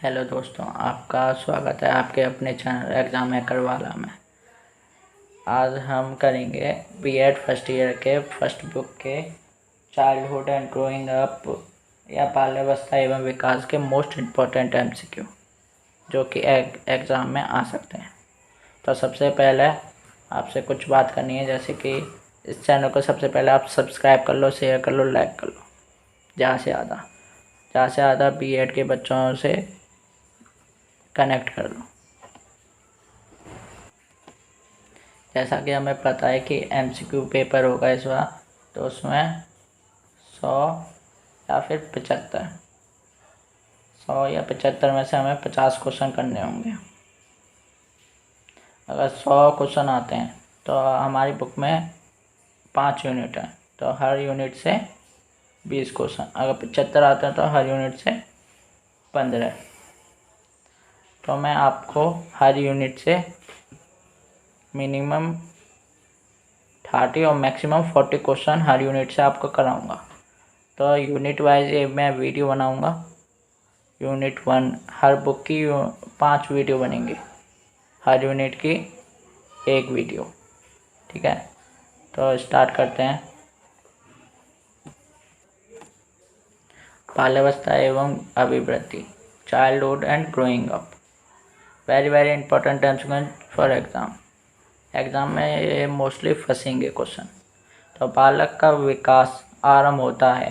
Hello दोस्तों, आपका स्वागत है आपके अपने चैनल एग्ज़ाम हैकर वाला में। आज हम करेंगे बीएड फर्स्ट ईयर के फर्स्ट बुक के चाइल्डहुड एंड ग्रोइंग अप या बाल्यावस्था एवं विकास के मोस्ट इम्पोर्टेंट एमसीक्यू जो कि एग्ज़ाम में आ सकते हैं। तो सबसे पहले आपसे कुछ बात करनी है, जैसे कि इस चैनल को सबसे पहले आप सब्सक्राइब कर लो, शेयर कर लो, लाइक कर लो। ज़्यादा से ज़्यादा बीएड के बच्चों से कनेक्ट कर लो। जैसा कि हमें पता है कि एमसीक्यू पेपर होगा इस बार, तो उसमें 100 या फिर 75 में से हमें 50 क्वेश्चन करने होंगे। अगर 100 क्वेश्चन आते हैं तो हमारी बुक में 5 यूनिट है, तो हर यूनिट से 20 क्वेश्चन। अगर 75 आते हैं तो हर यूनिट से 15। तो मैं आपको हर यूनिट से मिनिमम 30 और मैक्सिमम 40 क्वेश्चन हर यूनिट से आपको कराऊंगा। तो यूनिट वाइज मैं वीडियो बनाऊंगा। यूनिट 1 हर बुक की 5 वीडियो बनेंगे, हर यूनिट की 1 वीडियो। ठीक है, तो स्टार्ट करते हैं। बाल्यावस्था एवं अभिवृद्धि, childhood and growing up, very important terms for exam में ये मोस्टली फंसेंगे क्वेश्चन। तो बालक का विकास आरंभ होता है,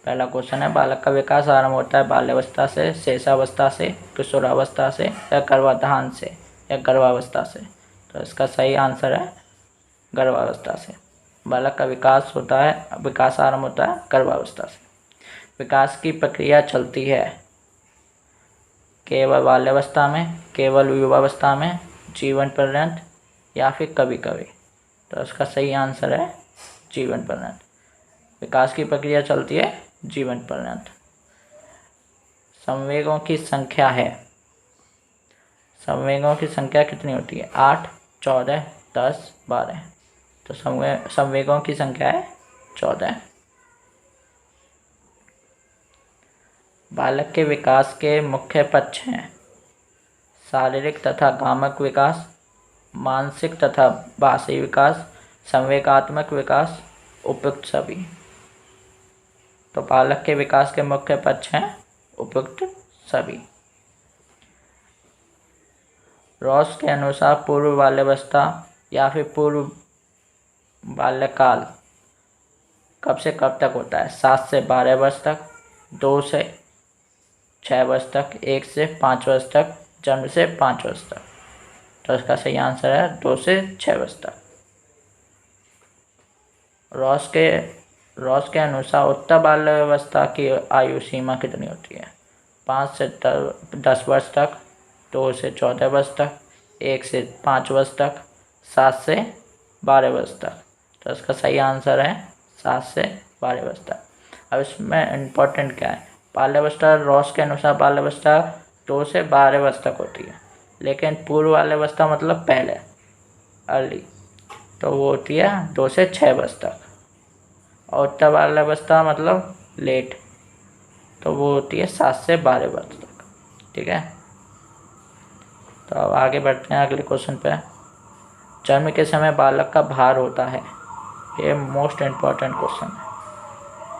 पहला क्वेश्चन है, बालक का विकास आरंभ होता है बाल्यावस्था से, शेषावस्था से, किशोरावस्था से या गर्भाधान से या गर्भावस्था से। तो इसका सही आंसर है गर्भावस्था से। बालक का विकास आरंभ होता है गर्भावस्था से। विकास की प्रक्रिया चलती है केवल बाल्यावस्था में, केवल युवावस्था में, जीवन पर्यंत या फिर कभी कभी। तो इसका सही आंसर है जीवन पर्यंत। विकास की प्रक्रिया चलती है जीवन पर्यंत। संवेगों की संख्या है, संवेगों की संख्या कितनी होती है? 8, 14, 10, 12। तो संवेगों की संख्या है 14। बालक के विकास के मुख्य पक्ष हैं शारीरिक तथा कामक विकास, मानसिक तथा भाषी विकास, संवेगात्मक विकास, उपयुक्त सभी। तो बालक के विकास के मुख्य पक्ष हैं उपयुक्त सभी। रॉस के अनुसार पूर्व बाल्यावस्था या फिर पूर्व बाल्यकाल कब से कब तक होता है? 7 से 12 वर्ष तक, 2 से 6 वर्ष तक, 1 से 5 वर्ष तक, जन्म से 5 वर्ष तक। तो इसका सही आंसर है 2 से 6 वर्ष तक। रॉस के अनुसार उत्तर बाल्यावस्था की आयु सीमा कितनी होती है? 5 से 10 वर्ष तक, 2 से 14 वर्ष तक, 1 से 5 वर्ष तक, 7 से 12 वर्ष तक। तो इसका सही आंसर है 7 से 12 वर्ष तक। अब इसमें इम्पोर्टेंट क्या है? बाल्यावस्था, रॉस के अनुसार बाल्यावस्था 2 से 12 वर्ष तक होती है, लेकिन पूर्व बाल्यावस्था मतलब पहले, अर्ली, तो वो होती है 2 से 6 वर्ष तक। और उत्तर बाल्यावस्था मतलब लेट, तो वो होती है 7 से 12 वर्ष तक। ठीक है, तो अब आगे बढ़ते हैं अगले क्वेश्चन पे। जन्म के समय बालक का भार होता है, ये मोस्ट इम्पॉर्टेंट क्वेश्चन है।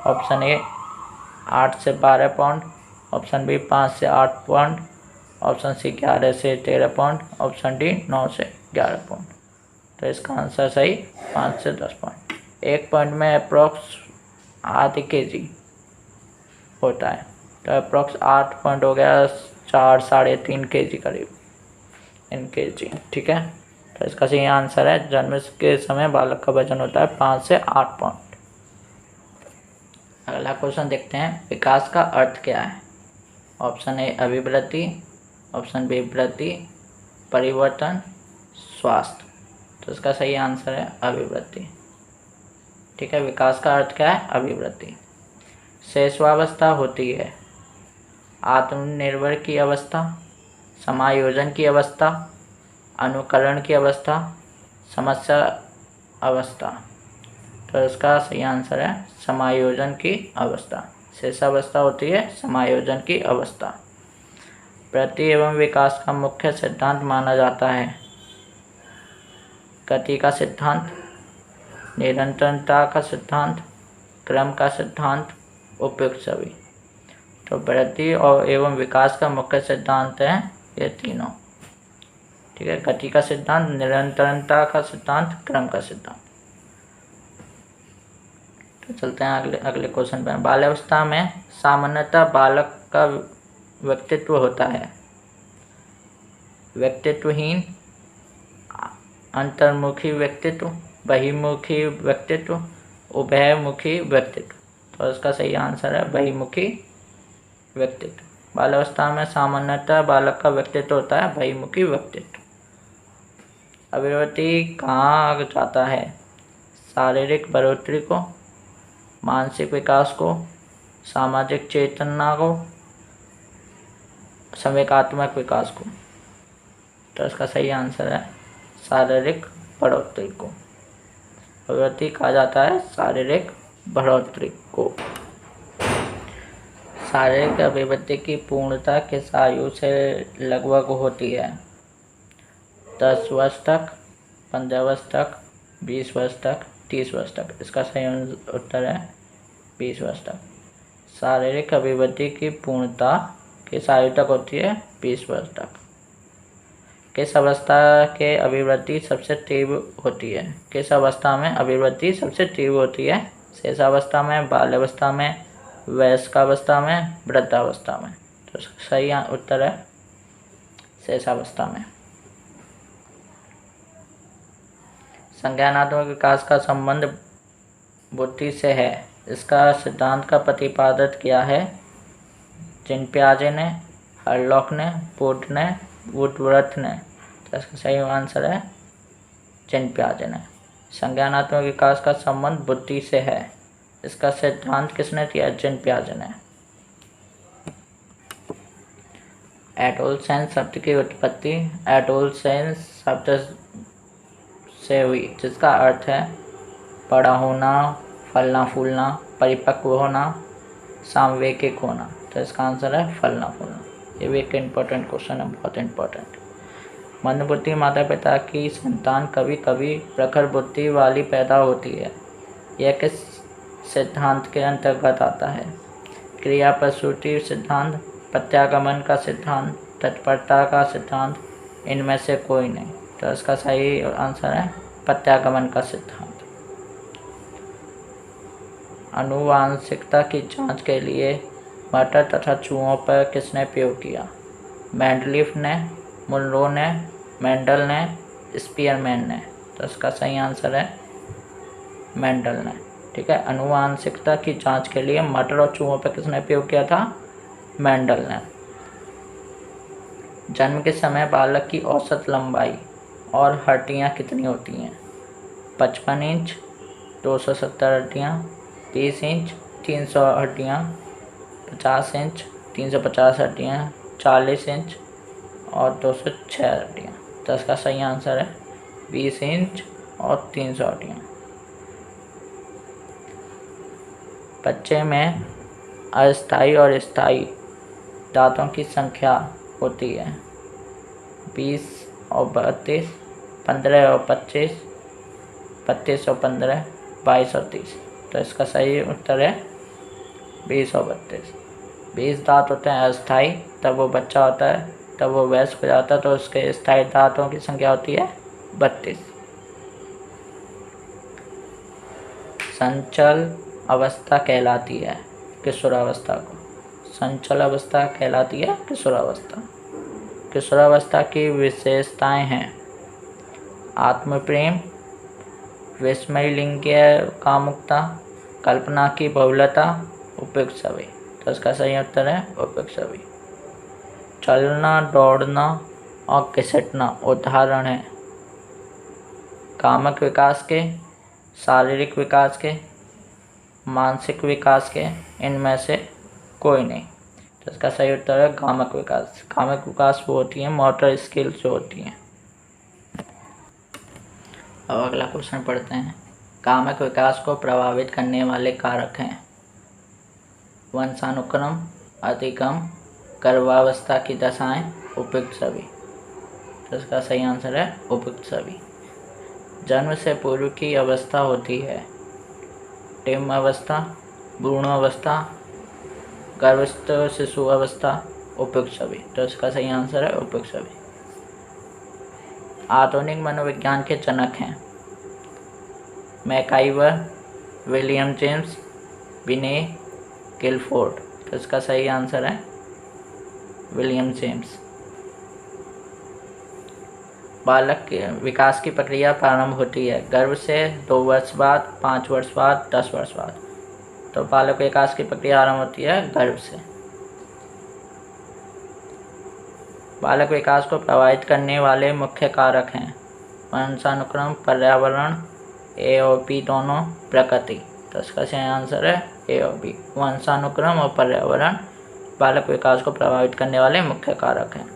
ऑप्शन ए 8 से 12 पाउंड, ऑप्शन बी 5 से 8 पाउंड, ऑप्शन सी 11 से 13 पाउंड, ऑप्शन डी 9 से 11 पाउंड। तो इसका आंसर सही 5 से 10 पाउंड। 1 पाउंड में अप्रॉक्स आधे kg होता है, तो अप्रॉक्स 8 पाउंड हो गया 4 साढ़े 3 kg करीब, इन kg। ठीक है, तो इसका सही आंसर है जन्म के समय बालक का वजन होता है 5 से 8 पाउंड। अगला क्वेश्चन देखते हैं, विकास का अर्थ क्या है? ऑप्शन ए अभिवृद्धि, ऑप्शन बी वृद्धि, परिवर्तन, स्वास्थ्य। तो इसका सही आंसर है अभिवृद्धि। ठीक है, विकास का अर्थ क्या है? अभिवृद्धि। शेषावस्था होती है आत्मनिर्भर की अवस्था, समायोजन की अवस्था, अनुकरण की अवस्था, समस्या अवस्था। तो इसका सही आंसर है समायोजन की अवस्था। शेषावस्था होती है समायोजन की अवस्था। वृद्धि एवं विकास का मुख्य सिद्धांत माना जाता है? गति का सिद्धांत, निरंतरता का सिद्धांत, क्रम का सिद्धांत, उपयुक्त सभी। तो वृद्धि और एवं विकास का मुख्य सिद्धांत है ये तीनों। ठीक है, गति का सिद्धांत, निरंतरता का सिद्धांत, क्रम का सिद्धांत। तो चलते हैं अगले क्वेश्चन पर। बाल्यावस्था में सामान्यतः बालक का व्यक्तित्व होता है व्यक्तित्वहीन, अंतर्मुखी व्यक्तित्व, बहिर्मुखी व्यक्तित्व, उभयमुखी व्यक्तित्व। तो इसका सही आंसर है बहिर्मुखी व्यक्तित्व। बाल्यावस्था में सामान्यतः बालक का व्यक्तित्व होता है बहिर्मुखी व्यक्तित्व। अभिवृद्धि कहाँ जाता है? शारीरिक बढ़ोतरी को, मानसिक विकास को, सामाजिक चेतना को, संवेगात्मक विकास को। तो इसका सही आंसर है शारीरिक बढ़ोतरी को। अभिवृद्धि कहा जाता है शारीरिक बढ़ोतरी को। शारीरिक अभिवृद्धि की पूर्णता किस आयु से लगभग होती है? 10 वर्ष तक, 15 वर्ष तक, 20 वर्ष तक, 30 वर्ष तक। इसका सही उत्तर है 20 वर्ष तक। शारीरिक अभिवृद्धि की पूर्णता किस आयु तक होती है? 20 वर्ष तक। किस अवस्था के अभिवृद्धि सबसे तीव्र होती है? किस अवस्था में अभिवृद्धि सबसे तीव्र होती है? शेषावस्था में, बाल्यावस्था में, वयस्कावस्था में, वृद्धावस्था में। तो सही उत्तर है शेषावस्था में। संज्ञानात्मक विकास का संबंध बुद्धि से है, इसका सिद्धांत का प्रतिपादक किया है? जिन पियाजे ने, हरलॉक ने, वुड ने, वुडवर्थ ने। तो इसका सही आंसर है जिन पियाजे ने। संज्ञानात्मक विकास का संबंध बुद्धि से है, इसका सिद्धांत किसने दिया? जिन पियाजे ने। एडोलसेंस शब्द की उत्पत्ति एडोलसेंस शब्द से हुई, जिसका अर्थ है बड़ा होना, फलना फूलना, परिपक्व होना, सामवेगिक होना। तो इसका आंसर है फलना फूलना। ये भी एक इम्पोर्टेंट क्वेश्चन है, बहुत इम्पोर्टेंट। मंदबुद्धि माता पिता की संतान कभी कभी प्रखर बुद्धि वाली पैदा होती है, यह किस सिद्धांत के अंतर्गत आता है? क्रिया प्रसूति सिद्धांत, प्रत्यागमन का सिद्धांत, तत्परता का सिद्धांत, इनमें से कोई नहीं। तो इसका सही आंसर है प्रत्यागमन का सिद्धांत। आनुवांशिकता की जांच के लिए मटर तथा चूहों पर किसने प्रयोग किया? मेंडलीफ ने, मुनरो ने, मेंडल ने, स्पीयरमैन ने। तो इसका सही आंसर है मेंडल ने। ठीक है, आनुवांशिकता की जांच के लिए मटर और चूहों पर किसने प्रयोग किया था? मेंडल ने। जन्म के समय बालक की औसत लंबाई और हड्डियां कितनी होती हैं? 55 इंच, 270 हड्डियाँ, 30 इंच, 300 हड्डियाँ, 50 इंच, 350 हड्डियाँ, 40 इंच और 206 हड्डियाँ। तो इसका सही आंसर है 20 इंच और 300 हड्डियाँ। बच्चे में अस्थायी और स्थायी दांतों की संख्या होती है 20 और 32, 15 और 25, 32 और 15, 22 और 30। तो इसका सही उत्तर है 20 और 32। 20 दांत होते हैं अस्थायी, तब वो बच्चा होता है, तब वो वयस्क हो जाता है, तो उसके स्थायी दांतों की संख्या होती है 32। संचल अवस्था कहलाती है किशोरावस्था को? संचल अवस्था कहलाती है किशोरावस्था। किशोरावस्था की विशेषताएं हैं आत्म प्रेम, विस्मय लिंगीय कामुकता, कल्पना की बहुलता, उपयुक्त सभी। तो इसका सही उत्तर है उपयुक्त सभी। चलना, दौड़ना और घिसटना उदाहरण है कामक विकास के, शारीरिक विकास के, मानसिक विकास के, इनमें से कोई नहीं। तो इसका सही उत्तर है कामक विकास। कामक विकास वो होती हैं मोटर स्किल्स जो होती हैं। अब अगला क्वेश्चन पढ़ते हैं। कामक विकास को प्रभावित करने वाले कारक हैं वंशानुक्रम, अधिगम, गर्भावस्था की दशाएं, उपयुक्त सभी। तो इसका सही आंसर है उपयुक्त सभी। जन्म से पूर्व की अवस्था होती है टिम अवस्था, भ्रूण अवस्था, गर्भस्थ शिशु अवस्था, उपयुक्त सभी। तो इसका सही आंसर है उपयुक्त सभी। आधुनिक मनोविज्ञान के जनक हैं मैकाइवर, विलियम जेम्स, विने गिलफोर्ड। तो इसका सही आंसर है विलियम जेम्स। बालक के विकास की प्रक्रिया प्रारंभ होती है गर्भ से 2 वर्ष बाद, 5 वर्ष बाद, 10 वर्ष बाद। तो बालक विकास की प्रक्रिया आरंभ होती है गर्भ से। बालक विकास को प्रभावित करने वाले मुख्य कारक हैं वंशानुक्रम, पर्यावरण, ए और बी दोनों, प्रकृति। तो इसका सही आंसर है ए और बी। वंशानुक्रम और पर्यावरण बालक विकास को प्रभावित करने वाले मुख्य कारक हैं।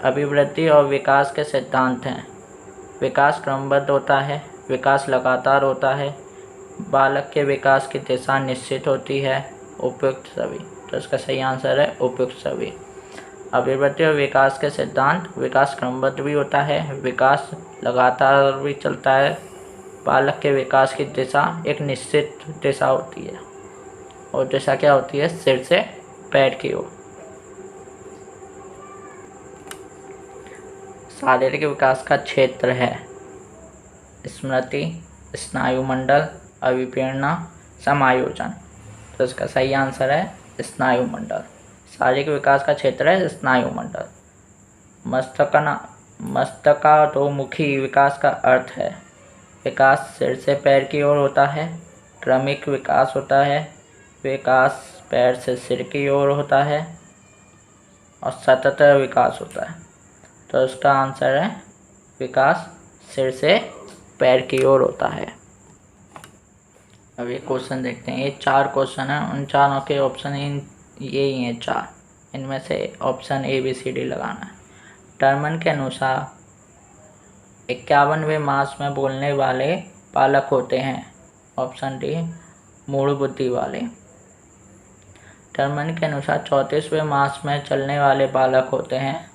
अभिवृद्धि और विकास के सिद्धांत हैं विकास क्रमबद्ध होता है, विकास लगातार होता है, बालक के विकास की दिशा निश्चित होती है, उपयुक्त सभी। तो इसका सही आंसर है उपयुक्त सभी। अभिवृद्धि और विकास के सिद्धांत विकास क्रमबद्ध भी होता है, विकास लगातार भी चलता है, बालक के विकास की दिशा एक निश्चित दिशा होती है। और दिशा क्या होती है? सिर से पैर की ओर। शारीरिक विकास का क्षेत्र है स्मृति, स्नायुमंडल, अभिप्रेरणा, समायोजन। तो इसका सही आंसर है स्नायुमंडल। शारीरिक विकास का क्षेत्र है स्नायुमंडल। मस्तकाधोमुखी विकास का अर्थ है विकास सिर से पैर की ओर होता है, क्रमिक विकास होता है, विकास पैर से सिर की ओर होता है और सतत विकास होता है। तो इसका आंसर है विकास सिर से पैर की ओर होता है। अब ये क्वेश्चन देखते हैं। ये 4 क्वेश्चन हैं, उन चारों के ऑप्शन यही हैं 4। इनमें से option A B C D लगाना है। टर्मन के अनुसार 51वें मास में बोलने वाले बालक होते हैं। ऑप्शन डी मूढ़ बुद्धि वाले। टर्मन के अनुसार 34वें मास में चलने वाले बालक होते हैं।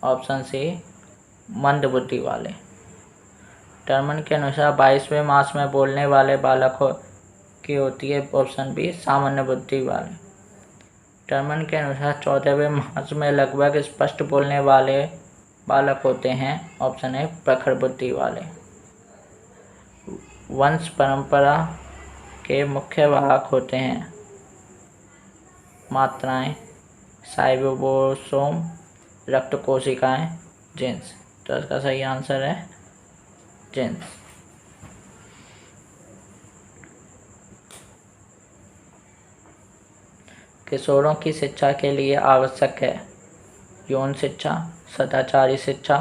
ऑप्शन सी मंद बुद्धि वाले। टर्मन के अनुसार 22वें मास में बोलने वाले बालक की होती है। ऑप्शन बी सामान्य बुद्धि वाले। टर्मन के अनुसार 14वें मास में लगभग स्पष्ट बोलने वाले बालक होते हैं। ऑप्शन ए प्रखर बुद्धि वाले। वंश परंपरा के मुख्य वाहक होते हैं मात्राएं, साइटोसोम, रक्त कोशिकाएं, जीन्स। तो इसका सही आंसर है जीन्स। किशोरों की शिक्षा के लिए आवश्यक है यौन शिक्षा, सदाचारी शिक्षा,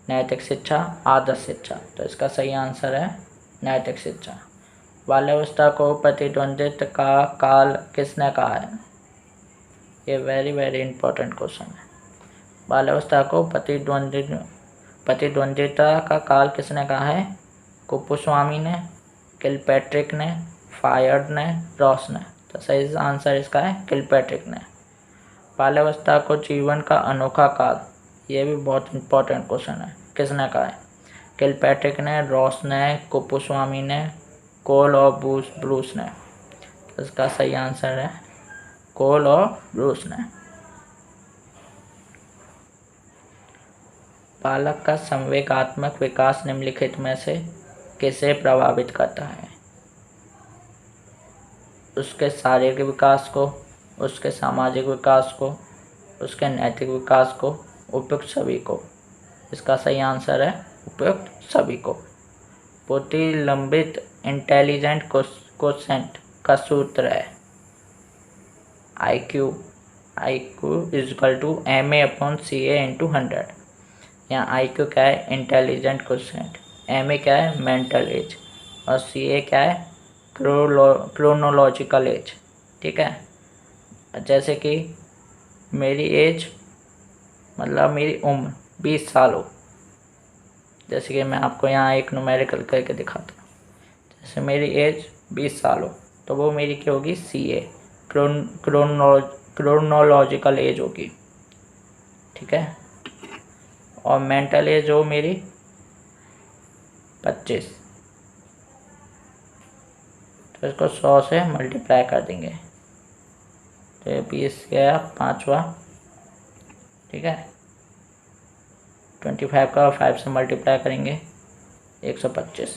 नैतिक शिक्षा, आदर्श शिक्षा। तो इसका सही आंसर है नैतिक शिक्षा। बाल्यावस्था को प्रतिद्वंद्वित्व का काल किसने कहा है? ये वेरी इंपॉर्टेंट क्वेश्चन है। बाल्यावस्था को प्रतिद्वंद्विता का काल किसने कहा है? कुपुस्वामी ने, किलपैट्रिक ने, फायर्ड ने, रॉस ने। तो सही आंसर इसका है किलपैट्रिक ने। बाल्यावस्था को जीवन का अनोखा काल, ये भी बहुत इंपॉर्टेंट क्वेश्चन है, किसने कहा है? किलपैट्रिक ने, रॉस ने, कुपुस्वामी ने, कोल और ब्रूस ने। तो इसका सही आंसर है कोल और ब्रूस ने। बालक का संवेगात्मक विकास निम्नलिखित में से किसे प्रभावित करता है? उसके शारीरिक विकास को, उसके सामाजिक विकास को, उसके नैतिक विकास को, उपयुक्त सभी को। इसका सही आंसर है उपयुक्त सभी को। बुद्धि लंबित इंटेलिजेंट कोशेंट का सूत्र है IQ = MA/CA/100। यहाँ IQ क्या है? Intelligent quotient. MA क्या है? Mental as. और CA क्या है? Chronological age. ठीक है। जैसे कि मेरी एज मतलब मेरी उम्र 20 साल हो, जैसे कि मैं आपको यहाँ एक न्यूमेरिकल करके दिखाता हूँ। जैसे मेरी एज 20 साल हो तो वो मेरी क्या होगी? CA। क्रोनोलॉजिकल एज होगी, ठीक है। और मेंटल एज हो मेरी 25, तो इसको 100 से मल्टीप्लाई कर देंगे, तो ये 20 गया 5वां, ठीक है। 25 का 5 से मल्टीप्लाई करेंगे 125,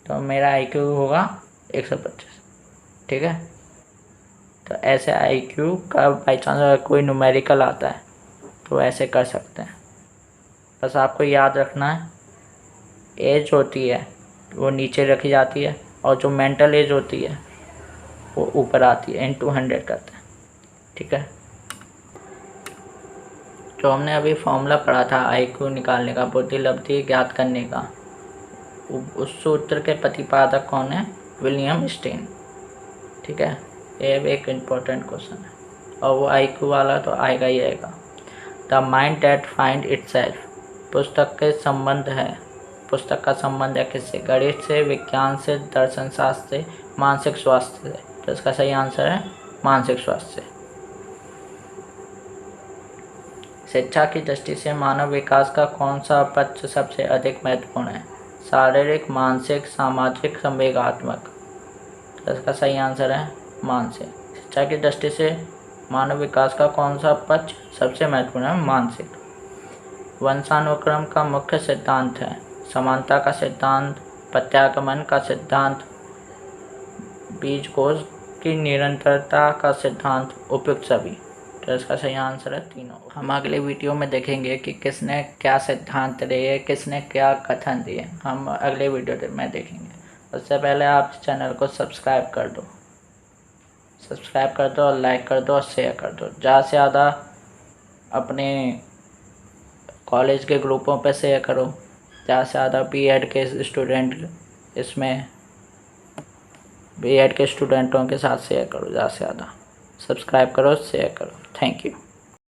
तो मेरा IQ होगा 125, ठीक है। तो ऐसे IQ का बाई चांस अगर कोई न्यूमेरिकल आता है तो ऐसे कर सकते हैं। बस आपको याद रखना है, एज होती है वो नीचे रखी जाती है और जो मेंटल एज होती है वो ऊपर आती है, इंटू 100 करते हैं, ठीक है। तो हमने अभी फॉर्मूला पढ़ा था IQ निकालने का, बुद्धि लब्धि ज्ञात करने का, उस सूत्र के प्रतिपादक कौन है? विलियम स्टेन, ठीक है। ये एक इम्पोर्टेंट क्वेश्चन है और वो IQ वाला तो आएगा ही आएगा। The mind that find itself, पुस्तक का संबंध है किससे? गणित से, विज्ञान से, दर्शन शास्त्र से, मानसिक स्वास्थ्य से। तो इसका सही आंसर है मानसिक स्वास्थ्य से। शिक्षा की दृष्टि से मानव विकास का कौन सा पक्ष सबसे अधिक महत्वपूर्ण है? शारीरिक, मानसिक, सामाजिक, संवेगात्मक। तो इसका सही आंसर है मानसिक। शिक्षा की दृष्टि से मानव विकास का कौन सा पक्ष सबसे महत्वपूर्ण है? मानसिक। वंशानुक्रम का मुख्य सिद्धांत है समानता का सिद्धांत, प्रत्यागमन का सिद्धांत, बीजकोश की निरंतरता का सिद्धांत, उपयुक्त सभी। तो इसका सही आंसर है तीनों। हम अगले वीडियो में देखेंगे कि किसने क्या सिद्धांत दिए, किसने क्या कथन दिए, हम अगले वीडियो में देखेंगे। उससे पहले आप चैनल को सब्सक्राइब कर दो और लाइक कर दो और शेयर कर दो। ज़्यादा से ज़्यादा अपने कॉलेज के ग्रुपों पे शेयर करो, ज़्यादा से ज़्यादा बीएड के स्टूडेंटों के साथ शेयर करो, ज़्यादा से ज़्यादा सब्सक्राइब करो, शेयर करो। Thank you.